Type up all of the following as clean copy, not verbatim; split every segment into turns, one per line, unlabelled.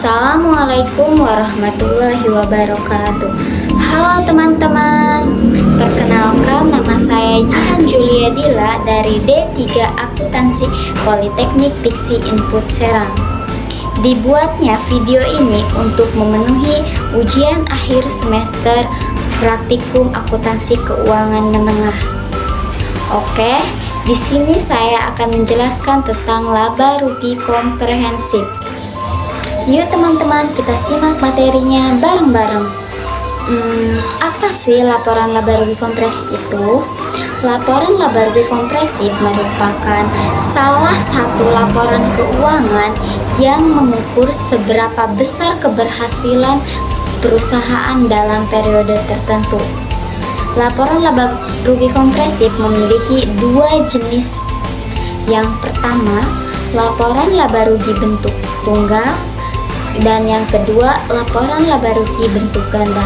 Assalamualaikum warahmatullahi wabarakatuh. Halo teman-teman, perkenalkan nama saya Jihan Julia Dila dari D3 Akuntansi Politeknik Piksi Input Serang. Dibuatnya video ini untuk memenuhi ujian akhir semester praktikum akuntansi keuangan menengah. Oke, di sini saya akan menjelaskan tentang laba rugi komprehensif. Yuk teman-teman, kita simak materinya bareng-bareng. Apa sih laporan laba rugi komprehensif itu? Laporan laba rugi komprehensif merupakan salah satu laporan keuangan yang mengukur seberapa besar keberhasilan perusahaan dalam periode tertentu. Laporan laba rugi komprehensif memiliki dua jenis. Yang pertama, laporan laba rugi bentuk tunggal, dan yang kedua, laporan laba rugi bentuk ganda.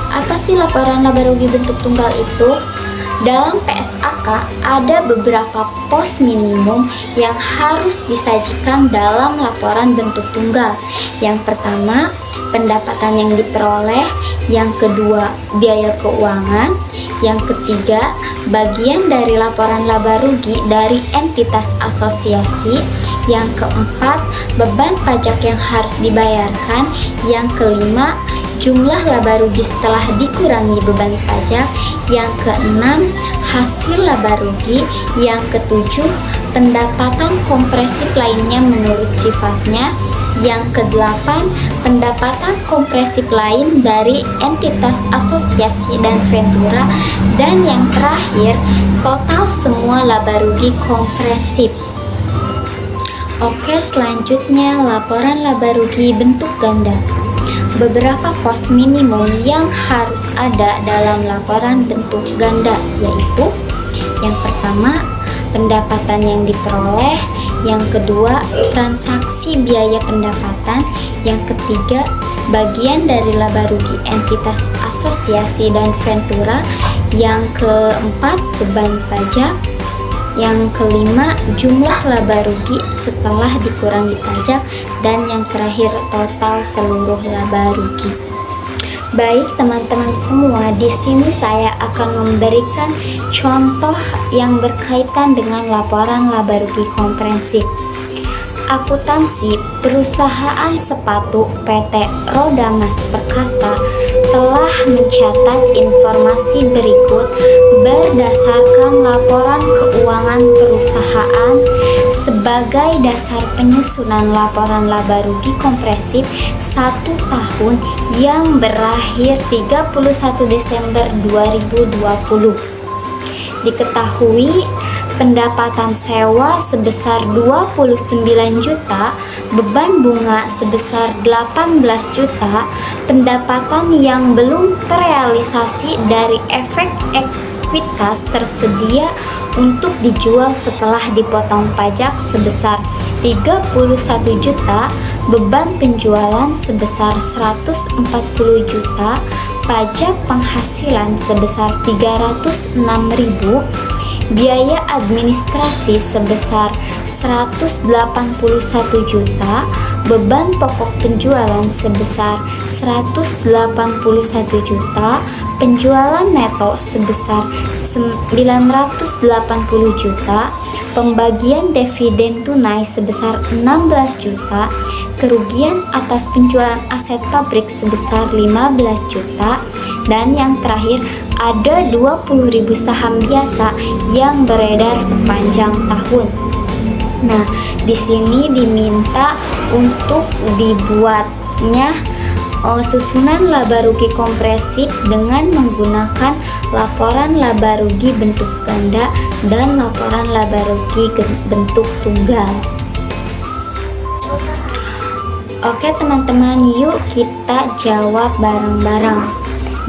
Apa sih laporan laba rugi bentuk tunggal itu? Dalam PSAK ada beberapa pos minimum yang harus disajikan dalam laporan bentuk tunggal. Yang pertama, pendapatan yang diperoleh. Yang kedua, biaya keuangan. Yang ketiga, bagian dari laporan laba rugi dari entitas asosiasi. Yang keempat, beban pajak yang harus dibayarkan. Yang kelima, jumlah laba rugi setelah dikurangi beban pajak. Yang keenam, hasil laba rugi. Yang ketujuh, pendapatan komprehensif lainnya menurut sifatnya. Yang kedelapan, pendapatan komprehensif lain dari entitas asosiasi dan ventura. Dan yang terakhir, total semua laba rugi komprehensif. Oke, selanjutnya laporan laba rugi bentuk ganda. Beberapa pos minimum yang harus ada dalam laporan bentuk ganda, yaitu yang pertama, pendapatan yang diperoleh. Yang kedua, transaksi biaya pendapatan. Yang ketiga, bagian dari laba rugi entitas asosiasi dan ventura. Yang keempat, beban pajak. Yang kelima, jumlah laba rugi setelah dikurangi pajak. Dan yang terakhir, total seluruh laba rugi. Baik teman-teman semua, di sini saya akan memberikan contoh yang berkaitan dengan laporan laba rugi komprehensif. Akuntansi perusahaan sepatu PT Roda Mas Perkasa telah mencatat informasi berikut berdasarkan laporan keuangan perusahaan sebagai dasar penyusunan laporan laba rugi komprehensif 1 tahun yang berakhir 31 Desember 2020. Diketahui pendapatan sewa sebesar 29 juta, beban bunga sebesar 18 juta, pendapatan yang belum terrealisasi dari efek ekuitas tersedia untuk dijual setelah dipotong pajak sebesar 31 juta, beban penjualan sebesar 140 juta, pajak penghasilan sebesar 306.000, biaya administrasi sebesar 181 juta, beban pokok penjualan sebesar 181 juta, penjualan neto sebesar 980 juta, pembagian dividen tunai sebesar 16 juta, kerugian atas penjualan aset pabrik sebesar 15 juta, dan yang terakhir ada 20.000 saham biasa yang beredar sepanjang tahun. Nah, di sini diminta untuk dibuatnya susunan laba rugi komprehensif dengan menggunakan laporan laba rugi bentuk ganda dan laporan laba rugi bentuk tunggal. Oke teman-teman, yuk kita jawab bareng-bareng.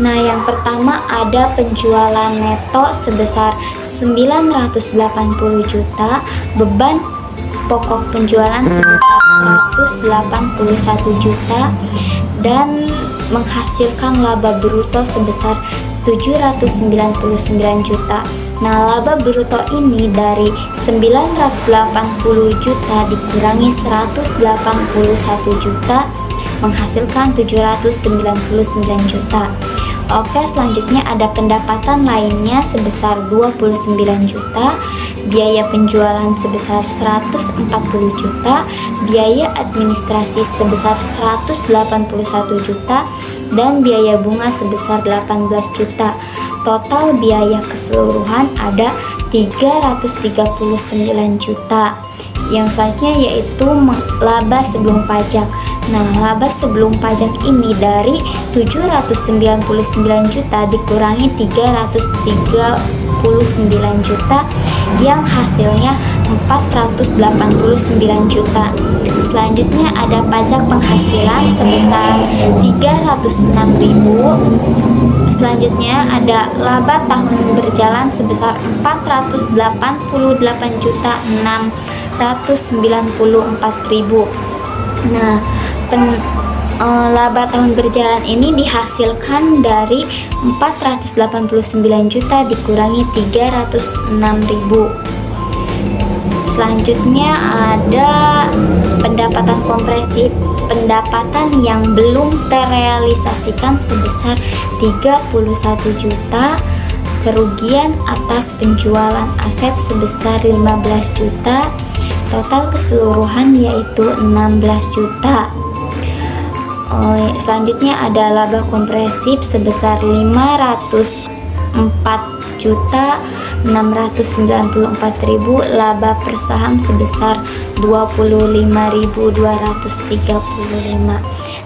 Nah, yang pertama ada penjualan neto sebesar 980 juta, beban pokok penjualan sebesar 181 juta, dan menghasilkan laba bruto sebesar 799 juta. Nah, laba bruto ini dari 980 juta dikurangi 181 juta menghasilkan 799 juta. Oke, selanjutnya ada pendapatan lainnya sebesar 29 juta, biaya penjualan sebesar 140 juta, biaya administrasi sebesar 181 juta, dan biaya bunga sebesar 18 juta. Total biaya keseluruhan ada 339 juta. Yang selanjutnya yaitu laba sebelum pajak. Nah, laba sebelum pajak ini dari 799 juta dikurangi 339 juta yang hasilnya 489 juta. Selanjutnya ada pajak penghasilan sebesar 306.000. Selanjutnya ada laba tahun berjalan sebesar 488.694.000. Nah, laba tahun berjalan ini dihasilkan dari 489 juta dikurangi 306.000. Selanjutnya ada pendapatan kompresif, pendapatan yang belum terrealisasikan sebesar 31 juta, kerugian atas penjualan aset sebesar 15 juta, total keseluruhan yaitu 16 juta. Selanjutnya ada laba kompresif sebesar 504.694.000, laba per saham sebesar 25.235.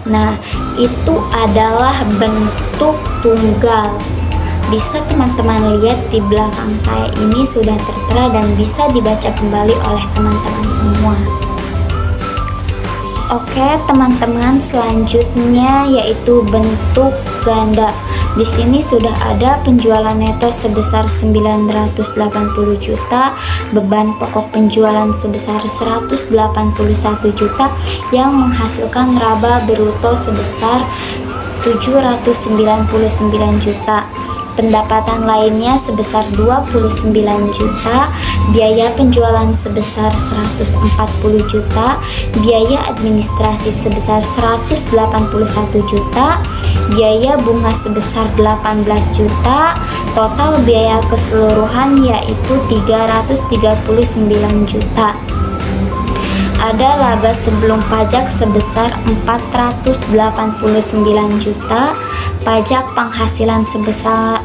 Nah, itu adalah bentuk tunggal. Bisa teman-teman lihat di belakang saya ini sudah tertera dan bisa dibaca kembali oleh teman-teman semua. Oke, teman-teman, selanjutnya yaitu bentuk ganda. Di sini sudah ada penjualan neto sebesar 980 juta, beban pokok penjualan sebesar 181 juta yang menghasilkan laba bruto sebesar 799 juta. Pendapatan lainnya sebesar 29 juta, biaya penjualan sebesar 140 juta, biaya administrasi sebesar 181 juta, biaya bunga sebesar 18 juta, total biaya keseluruhan yaitu 339 juta. Ada laba sebelum pajak sebesar 489 juta, pajak penghasilan sebesar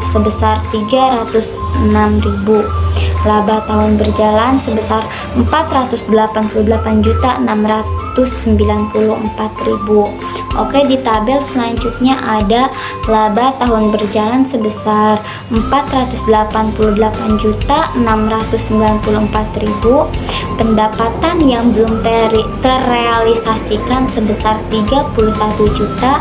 306.000, laba tahun berjalan sebesar 488.694.000. Oke, di tabel selanjutnya ada laba tahun berjalan sebesar 488.694.000, pendapatan yang belum terrealisasikan sebesar 31 juta,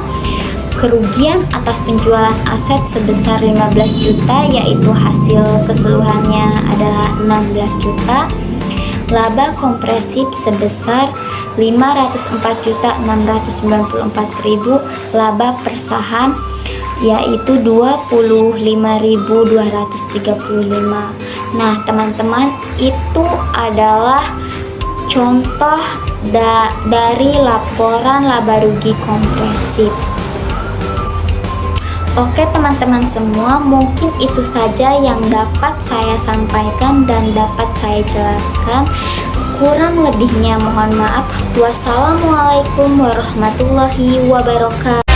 kerugian atas penjualan aset sebesar 15 juta yaitu hasil keseluruhannya adalah 16 juta, laba kompresif sebesar 504.694.000, laba per saham yaitu 25.235. Nah, teman-teman, itu adalah contoh dari laporan laba rugi kompresif. Oke, teman-teman semua, mungkin itu saja yang dapat saya sampaikan dan dapat saya jelaskan. Kurang lebihnya mohon maaf. Wassalamualaikum warahmatullahi wabarakatuh.